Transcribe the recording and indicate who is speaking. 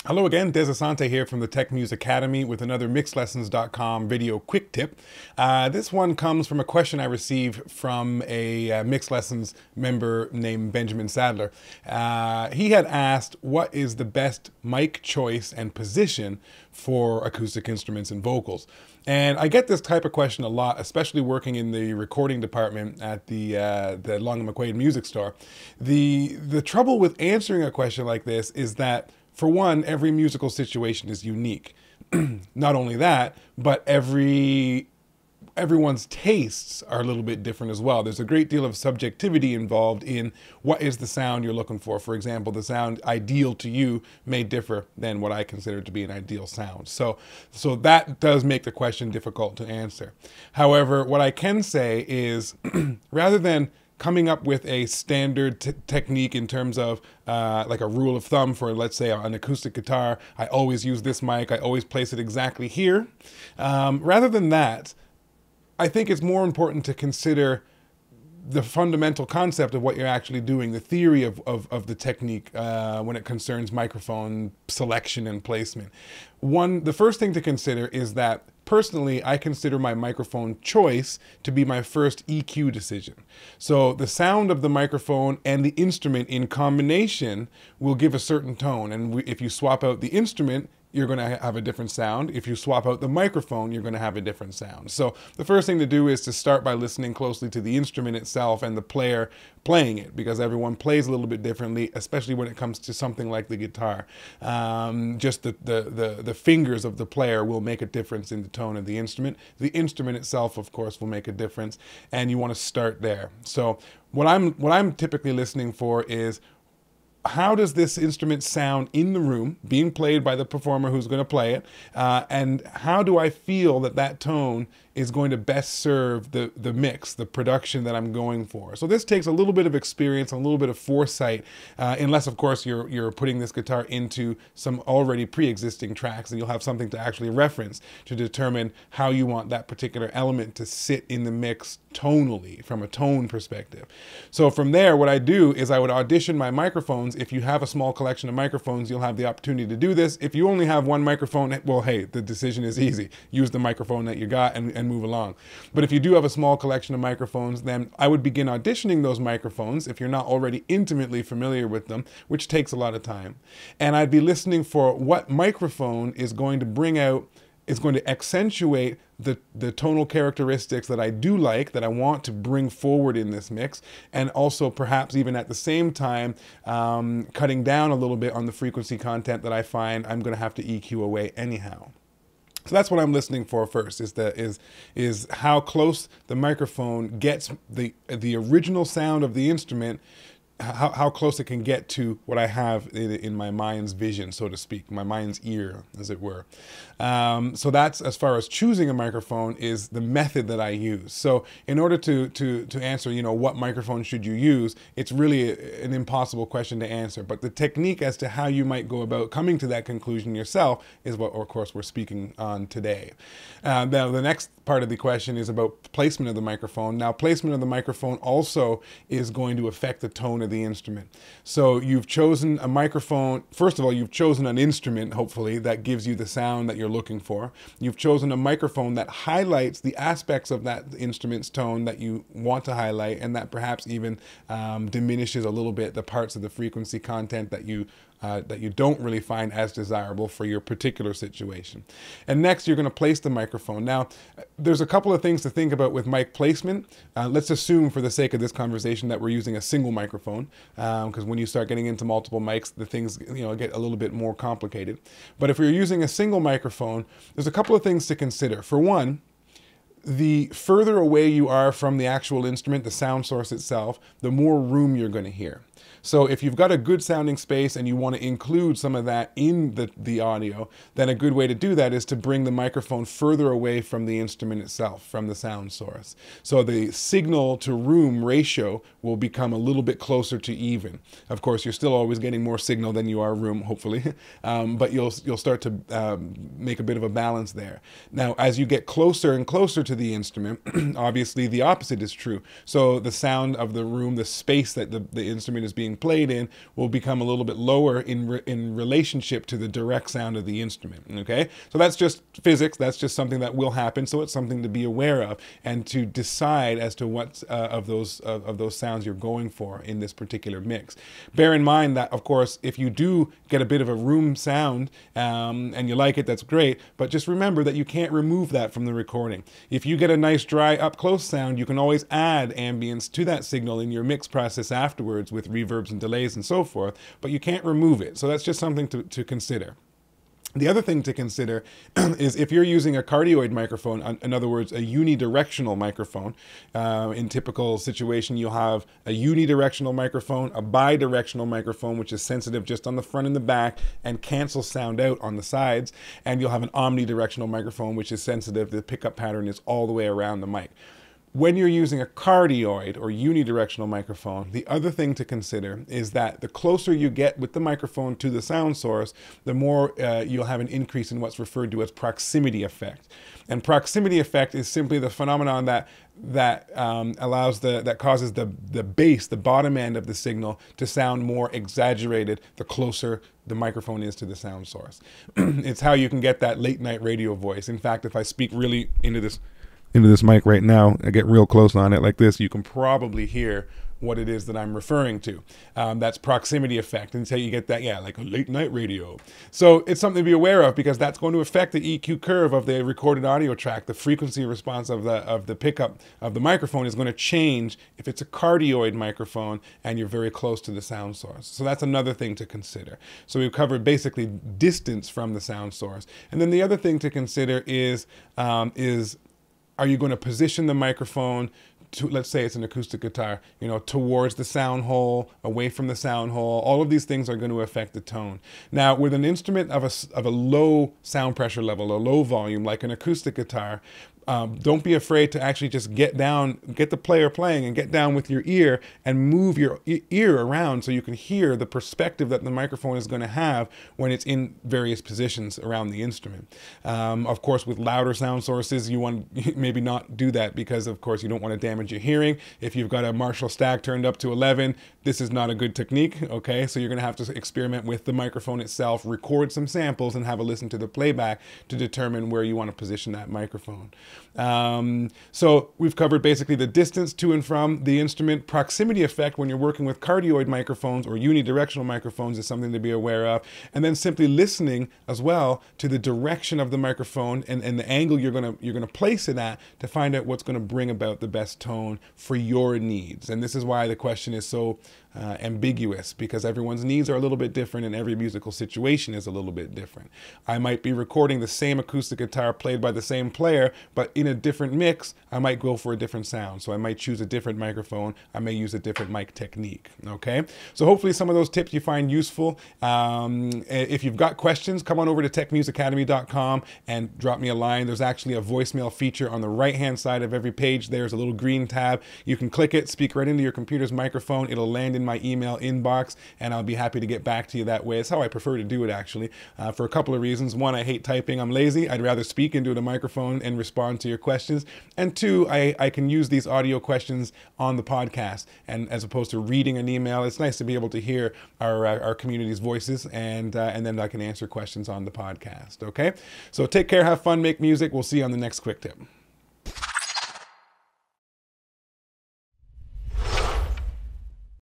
Speaker 1: Hello again, Dezz Asante here from the TechMuze Academy with another mixlessons.com video quick tip. This one comes from a question I received from a Mixed Lessons member named Benjamin Sadler. He had asked, what is the best mic choice and position for acoustic instruments and vocals? And I get this type of question a lot, especially working in the recording department at the Long and McQuaid Music Store. The trouble with answering a question like this is that, for one, every musical situation is unique. Not only that, but everyone's tastes are a little bit different as well. There's a great deal of subjectivity involved in what is the sound you're looking for. For example, the sound ideal to you may differ than what I consider to be an ideal sound. So that does make the question difficult to answer. However, what I can say is rather than coming up with a standard technique in terms of like a rule of thumb for, let's say, an acoustic guitar, I always use this mic, I always place it exactly here. Rather than that, I think it's more important to consider the fundamental concept of what you're actually doing, the theory of the technique when it concerns microphone selection and placement. The first thing to consider is that personally, I consider my microphone choice to be my first EQ decision. So the sound of the microphone and the instrument in combination will give a certain tone. And if you swap out the instrument, you're going to have a different sound. If you swap out the microphone, you're going to have a different sound. So the first thing to do is to start by listening closely to the instrument itself and the player playing it, because everyone plays a little bit differently, especially when it comes to something like the guitar. Just the fingers of the player will make a difference in the tone of the instrument. The instrument itself, of course, will make a difference, and you want to start there. So what I'm typically listening for is, how does this instrument sound in the room, being played by the performer who's going to play it, and how do I feel that that tone is going to best serve the mix, the production that I'm going for? So this takes a little bit of experience, a little bit of foresight, unless, of course, you're putting this guitar into some already pre-existing tracks, and you'll have something to actually reference to determine how you want that particular element to sit in the mix tonally, from a tone perspective. So from there, what I do is I would audition my microphones. If you have a small collection of microphones, you'll have the opportunity to do this. If you only have one microphone, well, hey, the decision is easy. Use the microphone that you got and move along. But if you do have a small collection of microphones, then I would begin auditioning those microphones if you're not already intimately familiar with them, which takes a lot of time. And I'd be listening for what microphone is going to bring out, is going to accentuate the tonal characteristics that I do like, that I want to bring forward in this mix, and also perhaps even at the same time cutting down a little bit on the frequency content that I find I'm going to have to EQ away anyhow. So that's what I'm listening for first, is how close the microphone gets the original sound of the instrument, how close it can get to what I have in my mind's vision, so to speak, my mind's ear, as it were. So that's, as far as choosing a microphone, is the method that I use. So in order to answer, what microphone should you use, it's really an impossible question to answer. But the technique as to how you might go about coming to that conclusion yourself is what, of course, we're speaking on today. Now, the next part of the question is about placement of the microphone. Now, placement of the microphone also is going to affect the tone of the instrument. So you've chosen a microphone. First of all, you've chosen an instrument, hopefully, that gives you the sound that you're looking for. You've chosen a microphone that highlights the aspects of that instrument's tone that you want to highlight, and that perhaps even diminishes a little bit the parts of the frequency content that you don't really find as desirable for your particular situation. And next, you're going to place the microphone. Now, there's a couple of things to think about with mic placement. Let's assume, for the sake of this conversation, that we're using a single microphone, because when you start getting into multiple mics, the things get a little bit more complicated. But if you're using a single microphone, there's a couple of things to consider. For one, the further away you are from the actual instrument, the sound source itself, the more room you're going to hear. So if you've got a good sounding space and you want to include some of that in the audio, then a good way to do that is to bring the microphone further away from the instrument itself, from the sound source. So the signal to room ratio will become a little bit closer to even. Of course, you're still always getting more signal than you are room, hopefully, but you'll start to make a bit of a balance there. Now, as you get closer and closer to to the instrument, obviously the opposite is true. So the sound of the room, the space that the instrument is being played in, will become a little bit lower in relationship to the direct sound of the instrument. Okay, so that's just physics. That's just something that will happen. So it's something to be aware of and to decide as to what of those sounds you're going for in this particular mix. Bear in mind that, of course, if you do get a bit of a room sound and you like it, that's great. But just remember that you can't remove that from the recording. If you get a nice dry up close sound, you can always add ambience to that signal in your mix process afterwards with reverbs and delays and so forth, but you can't remove it. So that's just something to consider. The other thing to consider is if you're using a cardioid microphone, in other words, a unidirectional microphone. In typical situation, you'll have a unidirectional microphone, a bidirectional microphone, which is sensitive just on the front and the back and cancels sound out on the sides. And you'll have an omnidirectional microphone, which is sensitive. The pickup pattern is all the way around the mic. When you're using a cardioid or unidirectional microphone, the other thing to consider is that the closer you get with the microphone to the sound source, the more you'll have an increase in what's referred to as proximity effect. And proximity effect is simply the phenomenon that causes the bass, the bottom end of the signal, to sound more exaggerated the closer the microphone is to the sound source. It's how you can get that late night radio voice. In fact, if I speak really into this mic right now, I get real close on it like this, you can probably hear what it is that I'm referring to. That's proximity effect. And so you get that, yeah, like a late night radio. So it's something to be aware of because that's going to affect the EQ curve of the recorded audio track. The frequency response of the pickup of the microphone is going to change if it's a cardioid microphone and you're very close to the sound source. So that's another thing to consider. So we've covered basically distance from the sound source. And then the other thing to consider is are you going to position the microphone to, let's say it's an acoustic guitar, you know, towards the sound hole, away from the sound hole? All of these things are going to affect the tone. Now, with an instrument of a low sound pressure level, a low volume, like an acoustic guitar, don't be afraid to actually just get down, get the player playing and get down with your ear and move your ear around so you can hear the perspective that the microphone is going to have when it's in various positions around the instrument. Of course, with louder sound sources, you want maybe not do that because, of course, you don't want to damage your hearing. If you've got a Marshall stack turned up to 11, this is not a good technique, okay? So you're going to have to experiment with the microphone itself, record some samples, and have a listen to the playback to determine where you want to position that microphone. So we've covered basically the distance to and from the instrument. Proximity effect when you're working with cardioid microphones or unidirectional microphones is something to be aware of. And then simply listening as well to the direction of the microphone and the angle you're gonna place it at to find out what's going to bring about the best tone for your needs. And this is why the question is so ambiguous, because everyone's needs are a little bit different and every musical situation is a little bit different. I might be recording the same acoustic guitar played by the same player, but in a different mix, I might go for a different sound. So I might choose a different microphone. I may use a different mic technique, okay? So hopefully some of those tips you find useful. If you've got questions, come on over to techmuseacademy.com and drop me a line. There's actually a voicemail feature on the right-hand side of every page. There's a little green tab. You can click it, speak right into your computer's microphone. It'll land in my email inbox, and I'll be happy to get back to you that way. It's how I prefer to do it, actually, for a couple of reasons. One, I hate typing. I'm lazy. I'd rather speak into the microphone and respond to your questions. And two, I can use these audio questions on the podcast, and as opposed to reading an email, it's nice to be able to hear our community's voices, and then I can answer questions on the podcast. Okay, so take care, have fun, make music. We'll see you on the next quick tip.